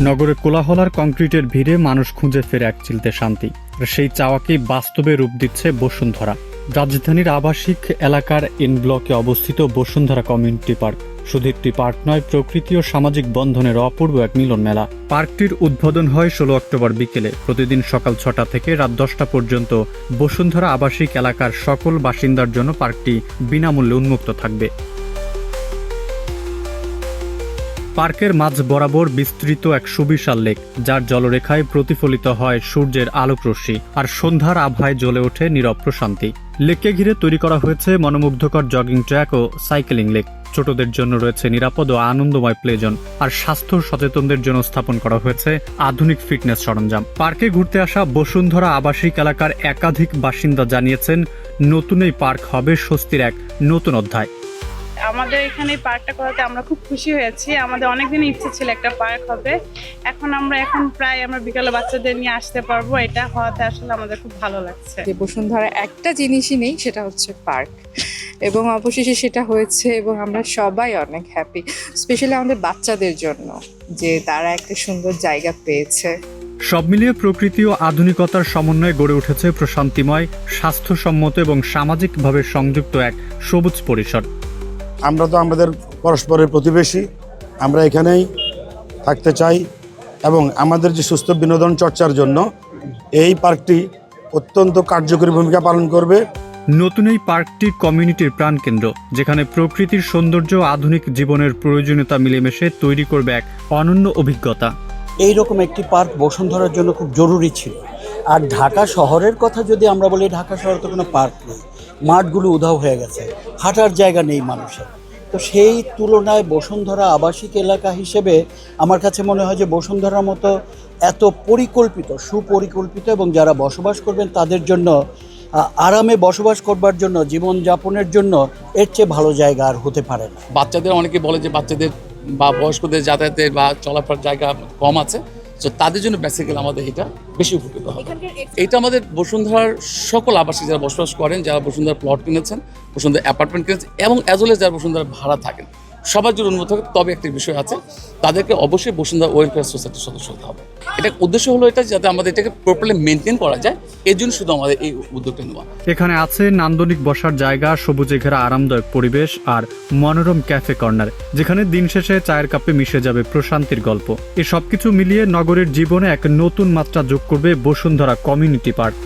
নগরে কোলাহলার কংক্রিটের ভিড়ে মানুষ খুঁজে ফেরে এক চিলতে শান্তি। সেই চাওয়াকেই বাস্তবে রূপ দিচ্ছে বসুন্ধরা। রাজধানীর আবাসিক এলাকার এন ব্লকে অবস্থিত বসুন্ধরা কমিউনিটি পার্ক শুধু একটি পার্ক নয়, প্রকৃতি ও সামাজিক বন্ধনের অপূর্ব এক মিলন মেলা। পার্কটির উদ্বোধন হয় 16 অক্টোবর বিকেলে। প্রতিদিন সকাল 6টা থেকে রাত 10টা পর্যন্ত বসুন্ধরা আবাসিক এলাকার সকল বাসিন্দার জন্য পার্কটি বিনামূল্যে উন্মুক্ত থাকবে। পার্কের মাঝ বরাবর বিস্তৃত এক সুবিশাল লেক, যার জলরেখায় প্রতিফলিত হয় সূর্যের আলোক রশ্মি, আর সন্ধ্যার আভায় জ্বলে ওঠে নীরব প্রশান্তি। লেককে ঘিরে তৈরি করা হয়েছে মনোমুগ্ধকর জগিং ট্র্যাক ও সাইকেলিং লেক। ছোটদের জন্য রয়েছে নিরাপদ ও আনন্দময় প্লে জোন, আর স্বাস্থ্য সচেতনদের জন্য স্থাপন করা হয়েছে আধুনিক ফিটনেস সরঞ্জাম। পার্কে ঘুরতে আসা বসুন্ধরা আবাসিক এলাকার একাধিক বাসিন্দা জানিয়েছেন, নতুন এই পার্ক হবে স্বস্তির এক নতুন অধ্যায়। আমাদের এখানে পার্কটা করাতে আমরা খুব খুশি হয়েছি। আমাদের অনেকদিন ইচ্ছে ছিল একটা পার্ক হবে। এখন প্রায় আমরা বিকালে বাচ্চাদের নিয়ে আসতে পারবো। এটা হওয়াতে আসলে আমাদের খুব ভালো লাগছে। যে বসুন্ধরা একটা জিনিসই নেই, সেটা হচ্ছে পার্ক, এবং অবশেষে সেটা হয়েছে এবং আমরা সবাই অনেক হ্যাপি, স্পেশালি আমাদের বাচ্চাদের জন্য যে তারা একটা সুন্দর জায়গা পেয়েছে। সব মিলিয়ে প্রকৃতি ও আধুনিকতার সমন্বয়ে গড়ে উঠেছে প্রশান্তিময়, স্বাস্থ্যসম্মত এবং সামাজিকভাবে সংযুক্ত এক সবুজ পরিসর। আমরা তো আমাদের পরস্পরের প্রতিবেশী, আমরা এখানেই থাকতে চাই এবং আমাদের যে সুস্থ বিনোদন চর্চার জন্য এই পার্কটি অত্যন্ত কার্যকরী ভূমিকা পালন করবে। নতুন এই পার্কটি কমিউনিটির প্রাণকেন্দ্র, যেখানে প্রকৃতির সৌন্দর্য ও আধুনিক জীবনের প্রয়োজনীয়তা মিলেমিশে তৈরি করবে এক অনন্য অভিজ্ঞতা। এইরকম একটি পার্ক বসুন্ধরার জন্য খুব জরুরি ছিল। আর ঢাকা শহরের কথা যদি আমরা বলি, ঢাকা শহরে তো কোনো পার্ক নেই, মাঠগুলো উধাও হয়ে গেছে, হাঁটার জায়গা নেই মানুষের। তো সেই তুলনায় বসুন্ধরা আবাসিক এলাকা হিসেবে আমার কাছে মনে হয় যে বসুন্ধরার মতো এত পরিকল্পিত, সুপরিকল্পিত এবং যারা বসবাস করবেন তাদের জন্য আরামে বসবাস করবার জন্য, জীবনযাপনের জন্য এর চেয়ে ভালো জায়গা আর হতে পারে না। বাচ্চাদের অনেকে বলে যে বাচ্চাদের বা বয়স্কদের যাতায়াতের বা চলাফেরার জায়গা কম আছে, তো তাদের জন্য বেসিক্যালি আমাদের এটা বেশি উপকৃত হবে। এটা আমাদের বসুন্ধরার সকল আবাসিক যারা বসবাস করেন, যারা বসুন্ধরা প্লট কিনেছেন, বসুন্ধরা অ্যাপার্টমেন্ট কিনেছেন এবং অ্যাজ ওয়েল এজ যারা বসুন্ধরা ভাড়া থাকেন, সবার জন্য উন্মুক্ত হবে। তবে একটি বিষয় আছে, তাদেরকে অবশ্যই বসুন্ধরা ওয়েলফেয়ার সোসাইটির সদস্য হতে হবে। এটা উদ্দেশ্য হলো এটা যাতে আমাদের এটাকে প্রপারলি মেনটেন করা যায়, এর জন্য শুধু আমাদের এই উদ্যোগটা নেওয়া। এখানে আছে নান্দনিক বসার জায়গা, সবুজে ঘেরা আরামদায়ক পরিবেশ আর মনোরম ক্যাফে কর্নার, যেখানে দিন শেষে চায়ের কাপে মিশে যাবে প্রশান্তির গল্প। এই সবকিছু মিলিয়ে নগরের জীবনে এক নতুন মাত্রা যোগ করবে বসুন্ধরা কমিউনিটি পার্ক।